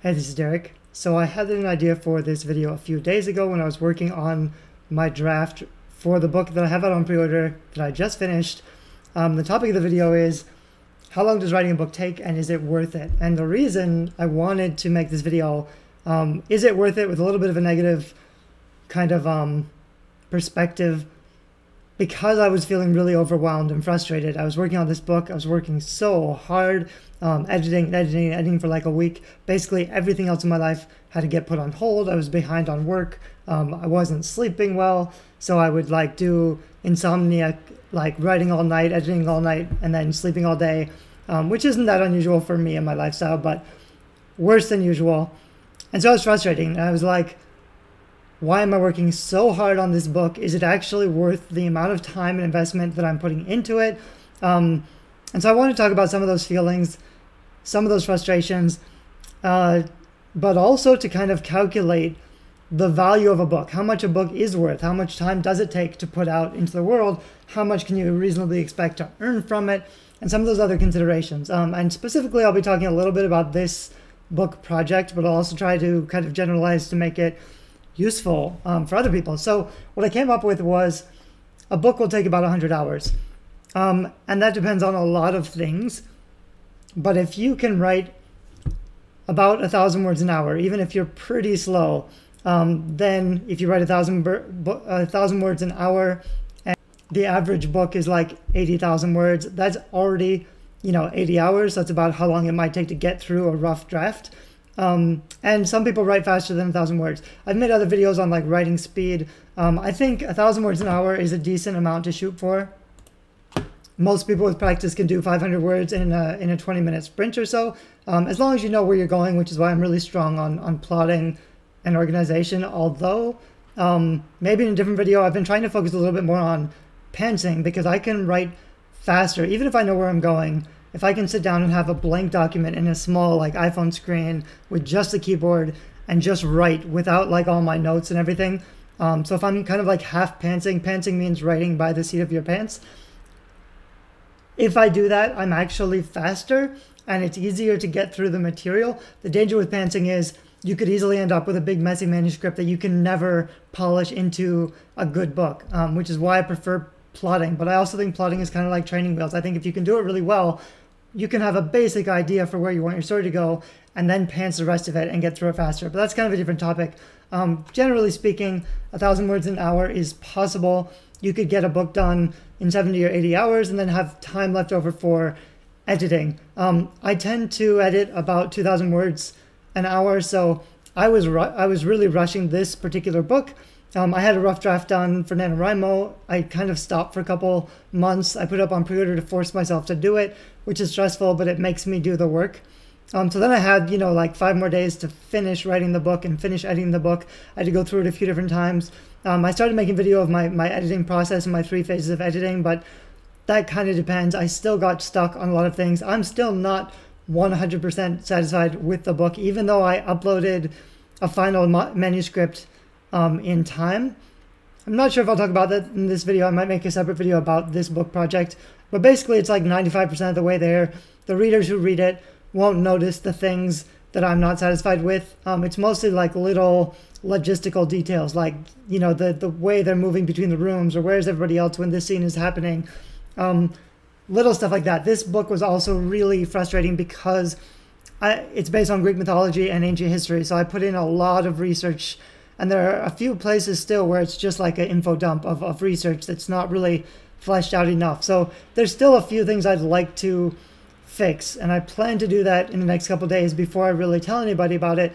Hey, this is Derek. So I had an idea for this video a few days ago when I was working on my draft for the book that I have out on pre-order that I just finished. The topic of the video is how long does writing a book take and is it worth it? And the reason I wanted to make this video, is it worth it, with a little bit of a negative kind of perspective, because I was feeling really overwhelmed and frustrated. I was working on this book. I was working so hard, editing for like a week. Basically, everything else in my life had to get put on hold. I was behind on work. I wasn't sleeping well, so I would like do insomnia, like writing all night, editing all night, and then sleeping all day, which isn't that unusual for me and my lifestyle, but worse than usual. And so it was frustrating. And I was like, why am I working so hard on this book? Is it actually worth the amount of time and investment that I'm putting into it? And so I want to talk about some of those feelings, some of those frustrations, but also to kind of calculate the value of a book, how much a book is worth, how much time does it take to put out into the world, how much can you reasonably expect to earn from it, and some of those other considerations. And specifically, I'll be talking a little bit about this book project, but I'll also try to kind of generalize to make it useful for other people. So what I came up with was a book will take about 100 hours. And that depends on a lot of things. But if you can write about 1,000 words an hour, even if you're pretty slow, then if you write 1,000 words an hour, and the average book is like 80,000 words, that's already, 80 hours. That's about how long it might take to get through a rough draft. And some people write faster than 1,000 words. I've made other videos on like writing speed. I think 1,000 words an hour is a decent amount to shoot for. Most people with practice can do 500 words in a 20-minute sprint or so, as long as you know where you're going, which is why I'm really strong on plotting and organization. Although, maybe in a different video, I've been trying to focus a little bit more on pantsing, because I can write faster, even if I know where I'm going. If I can sit down and have a blank document in a small like iPhone screen with just the keyboard and just write without like all my notes and everything. So if I'm kind of like half pantsing means writing by the seat of your pants. If I do that, I'm actually faster and it's easier to get through the material. The danger with pantsing is you could easily end up with a big messy manuscript that you can never polish into a good book, which is why I prefer plotting. But I also think plotting is kind of like training wheels. I think if you can do it really well, you can have a basic idea for where you want your story to go and then pants the rest of it and get through it faster. But that's kind of a different topic. Generally speaking, 1,000 words an hour is possible. You could get a book done in 70 or 80 hours and then have time left over for editing. I tend to edit about 2,000 words an hour, so I was really rushing this particular book. I had a rough draft done for NaNoWriMo. I kind of stopped for a couple months. I put it up on pre-order to force myself to do it, which is stressful, but it makes me do the work. So then I had, like 5 more days to finish writing the book and finish editing the book. I had to go through it a few different times. I started making video of my editing process and my 3 phases of editing, but that kind of depends. I still got stuck on a lot of things. I'm still not 100% satisfied with the book, even though I uploaded a final manuscript in time. I'm not sure if I'll talk about that in this video. I might make a separate video about this book project, but basically it's like 95% of the way there. The readers who read it won't notice the things that I'm not satisfied with. It's mostly like little logistical details, like the way they're moving between the rooms, or where's everybody else when this scene is happening, little stuff like that. This book was also really frustrating because it's based on Greek mythology and ancient history, so I put in a lot of research. And there are a few places still where it's just like an info dump of research that's not really fleshed out enough. So there's still a few things I'd like to fix. And I plan to do that in the next couple of days before I really tell anybody about it.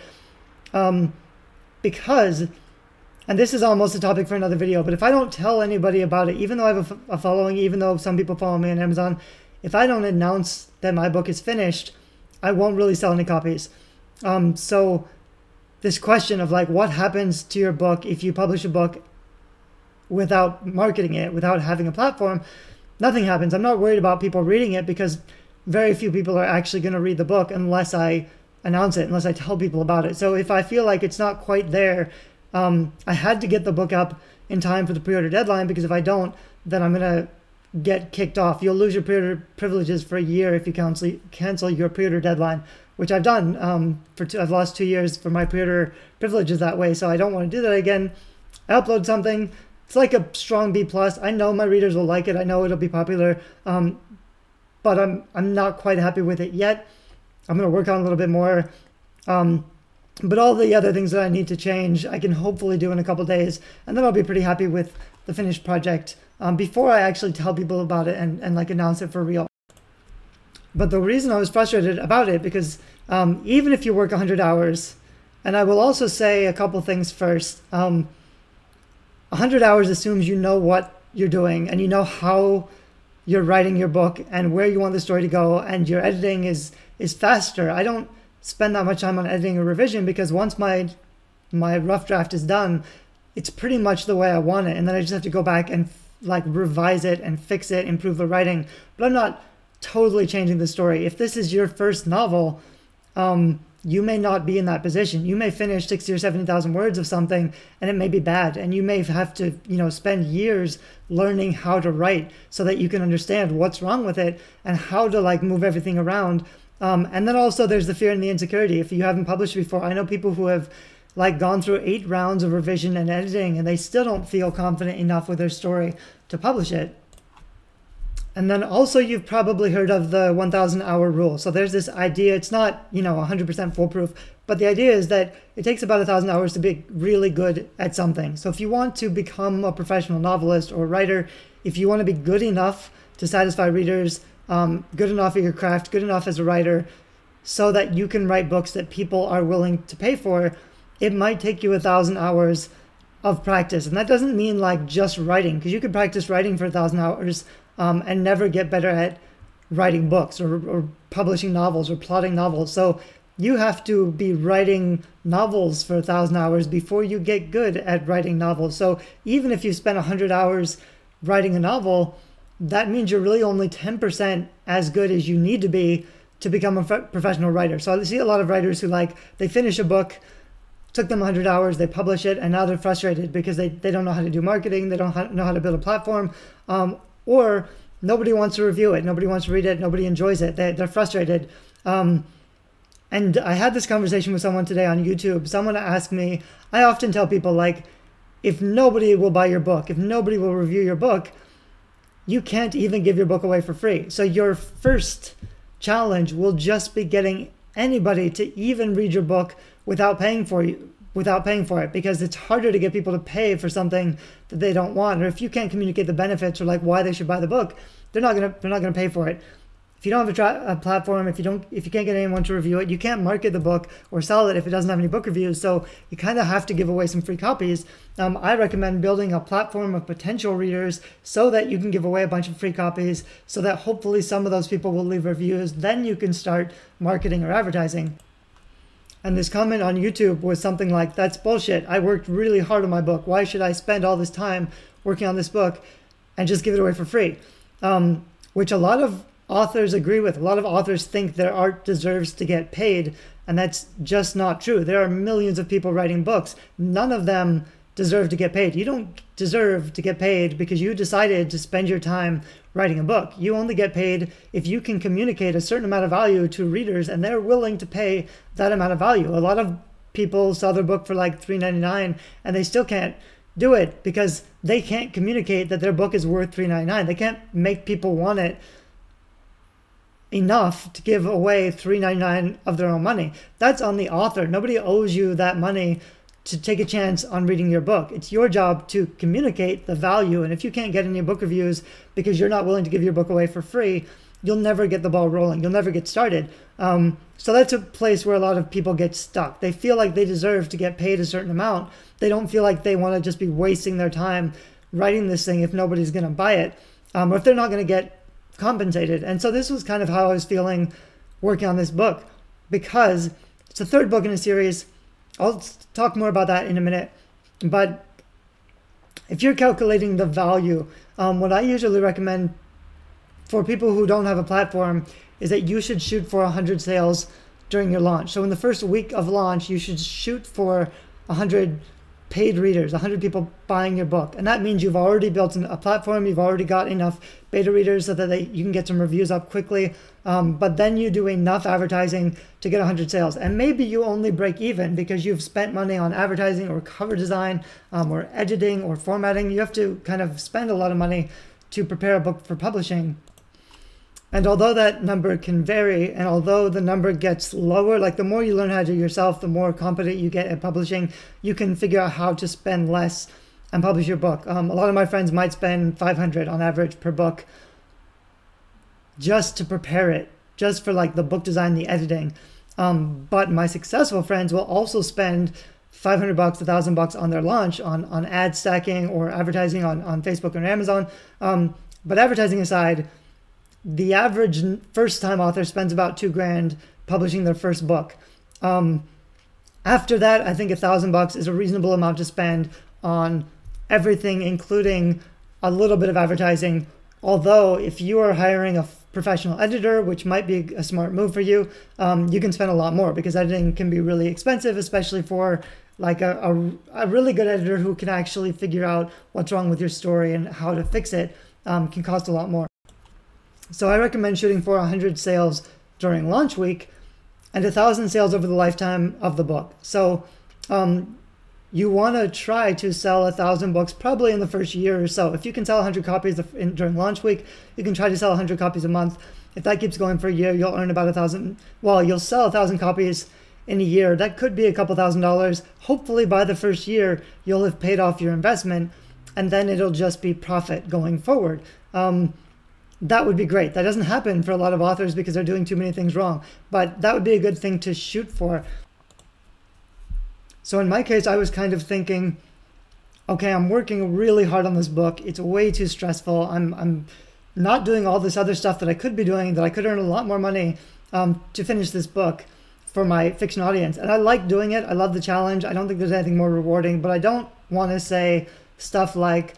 Because, and this is almost a topic for another video, but if I don't tell anybody about it, even though I have a following, even though some people follow me on Amazon, if I don't announce that my book is finished, I won't really sell any copies. So this question of like, what happens to your book if you publish a book without marketing it, without having a platform? Nothing happens. I'm not worried about people reading it, because very few people are actually going to read the book unless I announce it, unless I tell people about it. So if I feel like it's not quite there, I had to get the book up in time for the pre-order deadline, because if I don't, then I'm going to get kicked off. You'll lose your pre-order privileges for a year if you cancel your pre-order deadline, which I've done. I've lost 2 years for my pre-order privileges that way, so I don't want to do that again. I upload something. It's like a strong B+. I know my readers will like it. I know it'll be popular, but I'm not quite happy with it yet. I'm going to work on it a little bit more. But all the other things that I need to change, I can hopefully do in a couple days, and then I'll be pretty happy with the finished project before I actually tell people about it and like announce it for real. But the reason I was frustrated about it, because even if you work 100 hours, and I will also say a couple things first, 100 hours assumes you know what you're doing and you know how you're writing your book and where you want the story to go, and your editing is faster. I don't spend that much time on editing or revision, because once my rough draft is done, it's pretty much the way I want it, and then I just have to go back and like revise it and fix it, improve the writing. But I'm not totally changing the story. If this is your first novel, you may not be in that position. You may finish 60 or 70,000 words of something and it may be bad, and you may have to, spend years learning how to write so that you can understand what's wrong with it and how to like move everything around. And then also there's the fear and the insecurity. If you haven't published before, I know people who have like gone through 8 rounds of revision and editing and they still don't feel confident enough with their story to publish it. And then also you've probably heard of the 1,000 hour rule. So there's this idea, it's not, 100% foolproof, but the idea is that it takes about 1,000 hours to be really good at something. So if you want to become a professional novelist or writer, if you want to be good enough to satisfy readers, good enough at your craft, good enough as a writer, so that you can write books that people are willing to pay for, it might take you 1,000 hours of practice. And that doesn't mean like just writing, because you could practice writing for 1,000 hours and never get better at writing books or publishing novels or plotting novels. So you have to be writing novels for 1,000 hours before you get good at writing novels. So even if you spend 100 hours writing a novel, that means you're really only 10% as good as you need to be to become a professional writer. So I see a lot of writers who they finish a book, took them 100 hours, they publish it, and now they're frustrated because they don't know how to do marketing, they don't know how to build a platform, or nobody wants to review it, nobody wants to read it, nobody enjoys it, they're frustrated. And I had this conversation with someone today on YouTube. Someone asked me, I often tell people, if nobody will buy your book, if nobody will review your book, you can't even give your book away for free. So your first challenge will just be getting anybody to even read your book without paying for it, because it's harder to get people to pay for something that they don't want. Or if you can't communicate the benefits or why they should buy the book, they're not gonna pay for it. If you don't have a platform, if you can't get anyone to review it, you can't market the book or sell it if it doesn't have any book reviews. So you kind of have to give away some free copies. I recommend building a platform of potential readers so that you can give away a bunch of free copies, so that hopefully some of those people will leave reviews. Then you can start marketing or advertising. And this comment on YouTube was something like, that's bullshit. I worked really hard on my book. Why should I spend all this time working on this book and just give it away for free? Which a lot of authors agree with. A lot of authors think their art deserves to get paid, and that's just not true. There are millions of people writing books. None of them deserve to get paid. You don't deserve to get paid because you decided to spend your time writing a book. You only get paid if you can communicate a certain amount of value to readers and they're willing to pay that amount of value. A lot of people sell their book for $3.99 and they still can't do it because they can't communicate that their book is worth $3.99. They can't make people want it enough to give away $3.99 of their own money. That's on the author. Nobody owes you that money to take a chance on reading your book. It's your job to communicate the value. And if you can't get any book reviews because you're not willing to give your book away for free, you'll never get the ball rolling. You'll never get started. So that's a place where a lot of people get stuck. They feel like they deserve to get paid a certain amount. They don't feel like they want to just be wasting their time writing this thing if nobody's going to buy it, or if they're not going to get compensated. And so this was kind of how I was feeling working on this book, because it's the 3rd book in a series. I'll talk more about that in a minute. But if you're calculating the value, what I usually recommend for people who don't have a platform is that you should shoot for 100 sales during your launch. So in the first week of launch, you should shoot for 100 paid readers, 100 people buying your book. And that means you've already built a platform, you've already got enough beta readers so that you can get some reviews up quickly. But then you do enough advertising to get 100 sales. And maybe you only break even because you've spent money on advertising or cover design or editing or formatting. You have to kind of spend a lot of money to prepare a book for publishing. And although that number can vary, and although the number gets lower, like the more you learn how to do yourself, the more competent you get at publishing, you can figure out how to spend less and publish your book. A lot of my friends might spend $500 on average per book just to prepare it, just for like the book design, the editing. But my successful friends will also spend $500, $1,000 on their launch on ad stacking or advertising on Facebook or Amazon. But advertising aside, the average first-time author spends about $2,000 publishing their first book. After that, I think $1,000 is a reasonable amount to spend on everything, including a little bit of advertising. Although, if you are hiring a professional editor, which might be a smart move for you, you can spend a lot more because editing can be really expensive, especially for like a really good editor who can actually figure out what's wrong with your story and how to fix it. Can cost a lot more. So I recommend shooting for 100 sales during launch week and 1,000 sales over the lifetime of the book. So you want to try to sell 1,000 books probably in the first year or so. If you can sell 100 copies during launch week, you can try to sell 100 copies a month. If that keeps going for a year, you'll earn about 1,000. Well, you'll sell 1,000 copies in a year. That could be a couple $1,000s. Hopefully by the first year, you'll have paid off your investment, and then it'll just be profit going forward. That would be great. That doesn't happen for a lot of authors because they're doing too many things wrong, but that would be a good thing to shoot for. So in my case, I was kind of thinking, okay, I'm working really hard on this book. It's way too stressful. I'm not doing all this other stuff that I could be doing, that I could earn a lot more money to finish this book for my fiction audience. And I like doing it. I love the challenge. I don't think there's anything more rewarding, but I don't want to say stuff like,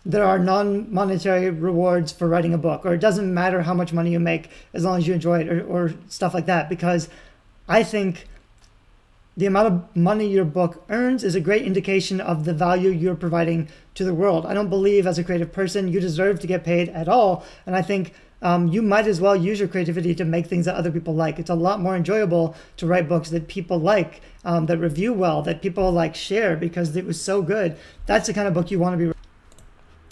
there are non-monetary rewards for writing a book, or it doesn't matter how much money you make as long as you enjoy it, or stuff like that, because I think the amount of money your book earns is a great indication of the value you're providing to the world. I don't believe as a creative person you deserve to get paid at all, and I think you might as well use your creativity to make things that other people like. It's a lot more enjoyable to write books that people like, that review well, that people like share because it was so good. That's the kind of book you want to be.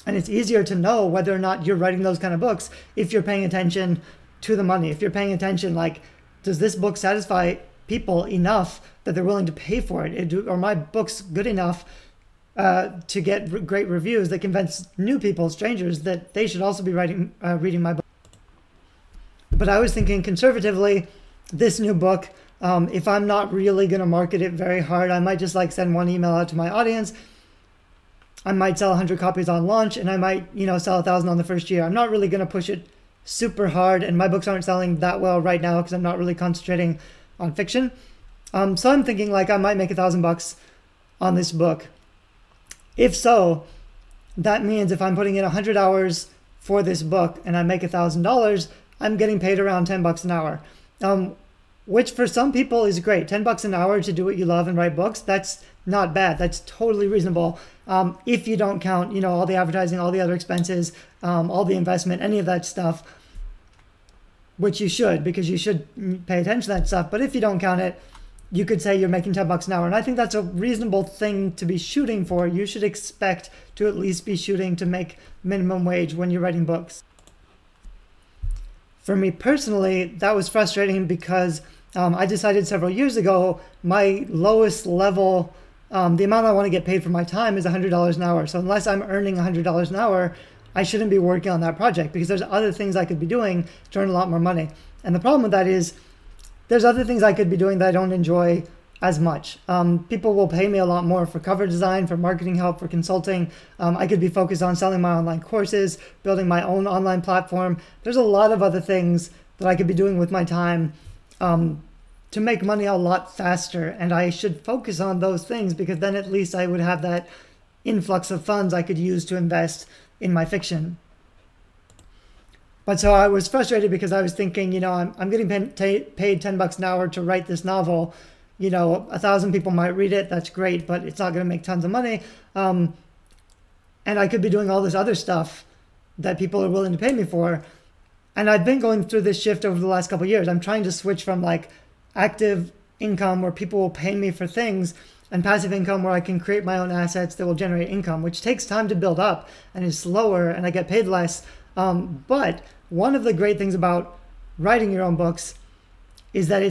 And it's easier to know whether or not you're writing those kind of books if you're paying attention to the money. If you're paying attention, like, does this book satisfy people enough that they're willing to pay for it? Are my books good enough to get great reviews that convince new people, strangers, that they should also be reading my book? But I was thinking conservatively, this new book, if I'm not really going to market it very hard, I might just like send one email out to my audience. I might sell 100 copies on launch, and I might, sell 1,000 on the first year. I'm not really going to push it super hard, and my books aren't selling that well right now because I'm not really concentrating on fiction. So I'm thinking like I might make $1,000 on this book. If so, that means if I'm putting in 100 hours for this book and I make $1,000, I'm getting paid around $10 an hour, which for some people is great. $10 an hour to do what you love and write books, that's not bad. That's totally reasonable. If you don't count, all the advertising, all the other expenses, all the investment, any of that stuff, which you should, because you should pay attention to that stuff. But if you don't count it, you could say you're making $10 an hour. And I think that's a reasonable thing to be shooting for. You should expect to at least be shooting to make minimum wage when you're writing books. For me personally, that was frustrating because I decided several years ago my lowest level, the amount I want to get paid for my time is $100 an hour. So unless I'm earning $100 an hour, I shouldn't be working on that project because there's other things I could be doing to earn a lot more money. And the problem with that is there's other things I could be doing that I don't enjoy as much. People will pay me a lot more for cover design, for marketing help, for consulting. I could be focused on selling my online courses, building my own online platform. There's a lot of other things that I could be doing with my time to make money a lot faster. And I should focus on those things because then at least I would have that influx of funds I could use to invest in my fiction. But so I was frustrated because I was thinking, I'm getting paid $10 an hour to write this novel. 1,000 people might read it. That's great, but it's not going to make tons of money. And I could be doing all this other stuff that people are willing to pay me for. And I've been going through this shift over the last couple of years. I'm trying to switch from like active income where people will pay me for things and passive income where I can create my own assets that will generate income, which takes time to build up and is slower and I get paid less. But one of the great things about writing your own books is that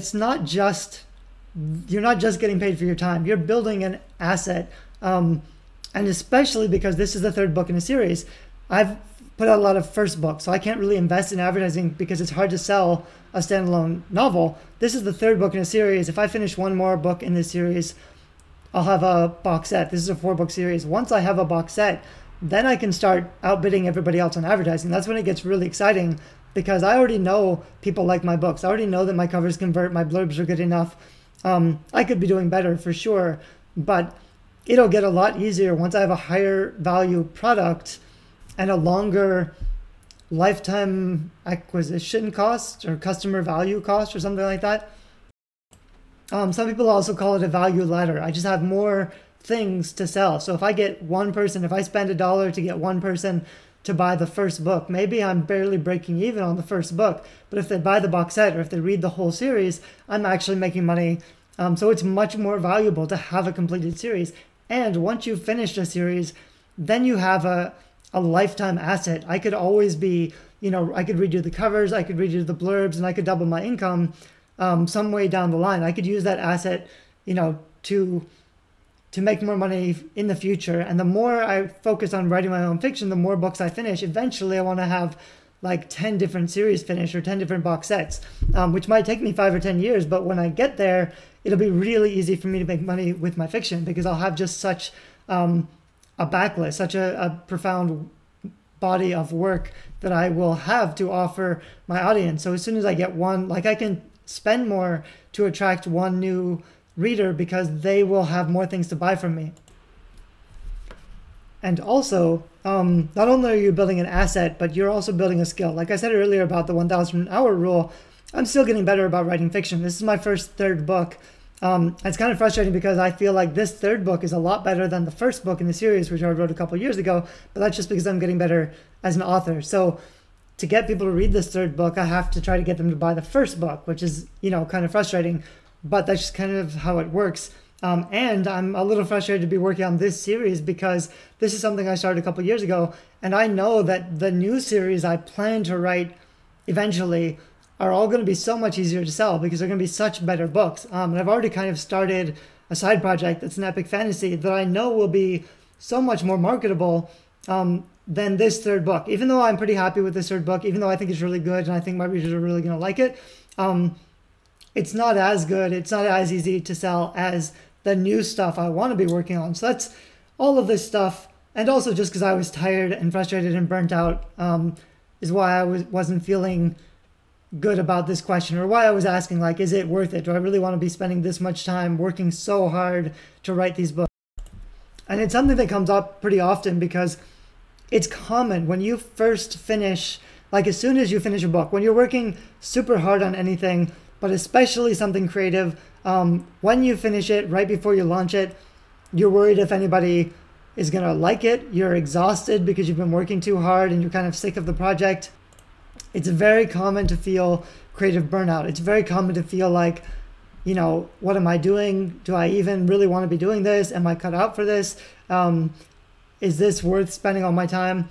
you're not just getting paid for your time. You're building an asset. And especially because this is the third book in a series, I've put out a lot of first books, so I can't really invest in advertising because it's hard to sell a standalone novel. This is the third book in a series. If I finish one more book in this series, I'll have a box set. This is a 4-book series. Once I have a box set, then I can start outbidding everybody else on advertising. That's when it gets really exciting because I already know people like my books. I already know that my covers convert, my blurbs are good enough. I could be doing better for sure, but it'll get a lot easier once I have a higher value product and a longer lifetime acquisition cost or customer value cost or something like that. Some people also call it a value ladder. I just have more things to sell. So if I get one person, if I spend $1 to get one person to buy the first book, maybe I'm barely breaking even on the first book, but if they buy the box set or if they read the whole series, I'm actually making money. So it's much more valuable to have a completed series. And once you've finished a series, then you have a lifetime asset. I could always be, I could redo the covers, I could redo the blurbs, and I could double my income some way down the line. I could use that asset, to make more money in the future. And the more I focus on writing my own fiction, the more books I finish. Eventually, I want to have like 10 different series finished or 10 different box sets, which might take me 5 or 10 years. But when I get there, it'll be really easy for me to make money with my fiction because I'll have just such a backlist, such a profound body of work that I will have to offer my audience. So as soon as I get one, like I can spend more to attract one new reader because they will have more things to buy from me. And also, not only are you building an asset, but you're also building a skill. Like I said earlier about the 1,000 hour rule, I'm still getting better about writing fiction. This is my third book. It's kind of frustrating because I feel like this third book is a lot better than the first book in the series, which I wrote a couple years ago, but that's just because I'm getting better as an author. So to get people to read this third book, I have to try to get them to buy the first book, which is, kind of frustrating, but that's just kind of how it works. And I'm a little frustrated to be working on this series because this is something I started a couple years ago, and I know that the new series I plan to write eventually are all going to be so much easier to sell because they're going to be such better books. And I've already kind of started a side project that's an epic fantasy that I know will be so much more marketable than this third book. Even though I'm pretty happy with this third book, even though I think it's really good and I think my readers are really going to like it, it's not as good, it's not as easy to sell as the new stuff I want to be working on. So that's all of this stuff. And also just because I was tired and frustrated and burnt out is why I wasn't feeling good about this question, or why I was asking, like, is it worth it? Do I really want to be spending this much time working so hard to write these books? And it's something that comes up pretty often because it's common when you first finish, like as soon as you finish a book, when you're working super hard on anything, but especially something creative, when you finish it, right before you launch it, you're worried if anybody is going to like it. You're exhausted because you've been working too hard and you're kind of sick of the project. It's very common to feel creative burnout. It's very common to feel like, what am I doing? Do I even really want to be doing this? Am I cut out for this? Is this worth spending all my time?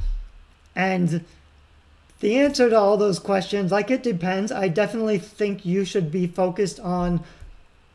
And the answer to all those questions, like, it depends. I definitely think you should be focused on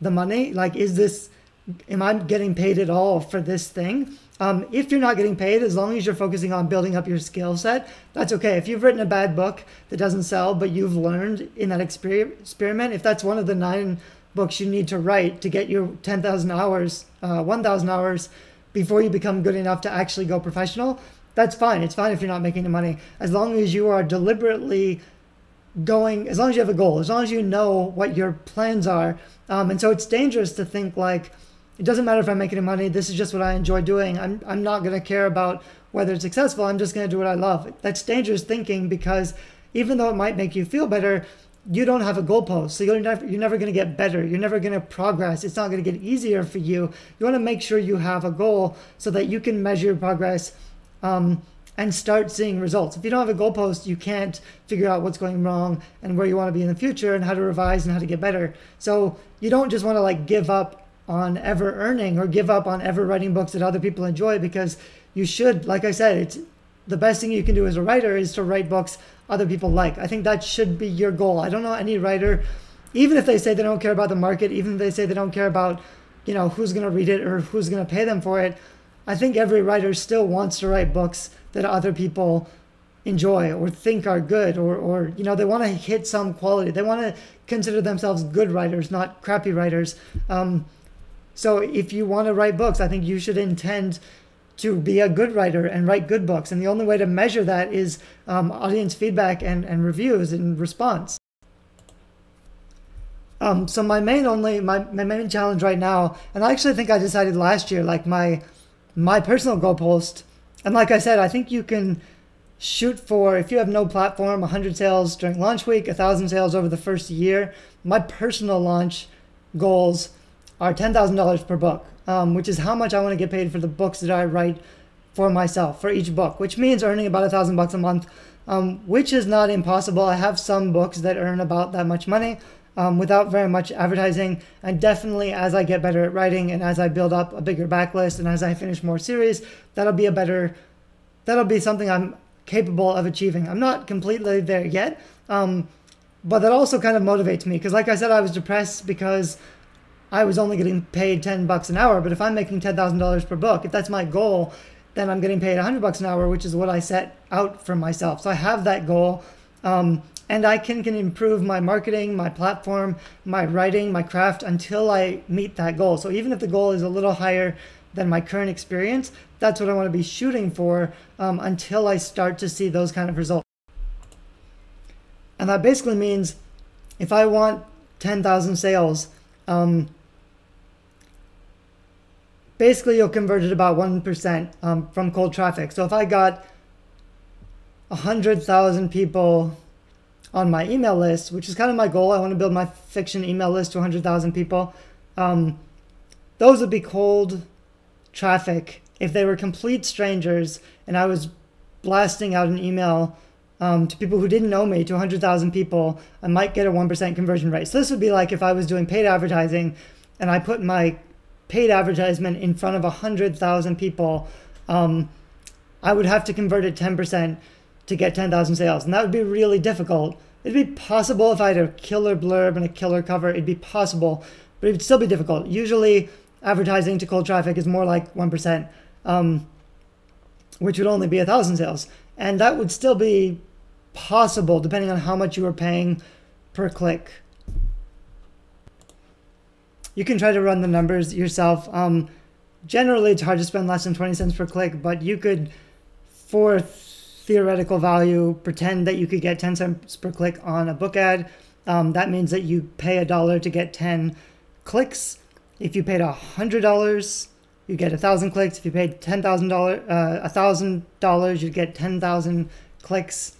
the money. Like, am I getting paid at all for this thing? If you're not getting paid, as long as you're focusing on building up your skill set, that's okay. If you've written a bad book that doesn't sell, but you've learned in that experiment, if that's one of the 9 books you need to write to get your 10,000 hours, 1,000 hours before you become good enough to actually go professional, that's fine. It's fine if you're not making the money. As long as you are deliberately going, as long as you have a goal, as long as you know what your plans are. And so it's dangerous to think like, it doesn't matter if I'm making money, this is just what I enjoy doing. I'm not going to care about whether it's successful, I'm just going to do what I love. That's dangerous thinking because even though it might make you feel better, you don't have a goalpost. So you're never going to get better. You're never going to progress. It's not going to get easier for you. You want to make sure you have a goal so that you can measure your progress and start seeing results. If you don't have a goalpost, you can't figure out what's going wrong and where you want to be in the future and how to revise and how to get better. So you don't just want to like give up on ever earning or give up on ever writing books that other people enjoy, because you should, like I said, it's the best thing you can do as a writer is to write books other people like. I think that should be your goal. I don't know any writer, even if they say they don't care about the market, even if they say they don't care about, who's going to read it or who's going to pay them for it, I think every writer still wants to write books that other people enjoy or think are good, or they want to hit some quality. They want to consider themselves good writers, not crappy writers. So if you want to write books, I think you should intend to be a good writer and write good books. And the only way to measure that is audience feedback and reviews and response. So my main challenge right now, and I actually think I decided last year, like my personal goalpost, and like I said, I think you can shoot for, if you have no platform, 100 sales during launch week, 1,000 sales over the first year. My personal launch goals are $10,000 per book, which is how much I want to get paid for the books that I write for myself, for each book, which means earning about $1,000 a month, which is not impossible. I have some books that earn about that much money without very much advertising. And definitely as I get better at writing and as I build up a bigger backlist and as I finish more series, that'll be something I'm capable of achieving. I'm not completely there yet, but that also kind of motivates me, because like I said, I was depressed because I was only getting paid $10 an hour. But if I'm making $10,000 per book, if that's my goal, then I'm getting paid $100 an hour, which is what I set out for myself. So I have that goal, and I can improve my marketing, my platform, my writing, my craft until I meet that goal. So even if the goal is a little higher than my current experience, that's what I want to be shooting for until I start to see those kind of results. And that basically means if I want 10,000 sales, basically you'll convert it about 1% from cold traffic. So if I got 100,000 people on my email list, which is kind of my goal, I want to build my fiction email list to 100,000 people. Those would be cold traffic if they were complete strangers and I was blasting out an email to people who didn't know me, to 100,000 people. I might get a 1% conversion rate. So this would be like if I was doing paid advertising and I put my paid advertisement in front of 100,000 people, I would have to convert it 10% to get 10,000 sales. And that would be really difficult. It'd be possible if I had a killer blurb and a killer cover, it'd be possible, but it'd still be difficult. Usually advertising to cold traffic is more like 1%, which would only be 1,000 sales. And that would still be possible depending on how much you were paying per click. You can try to run the numbers yourself. Generally, it's hard to spend less than 20 cents per click, but you could, for theoretical value, pretend that you could get 10 cents per click on a book ad. That means that you pay $1 to get 10 clicks. If you paid $100, you get 1,000 clicks. If you paid $1,000, you'd get 10,000 clicks.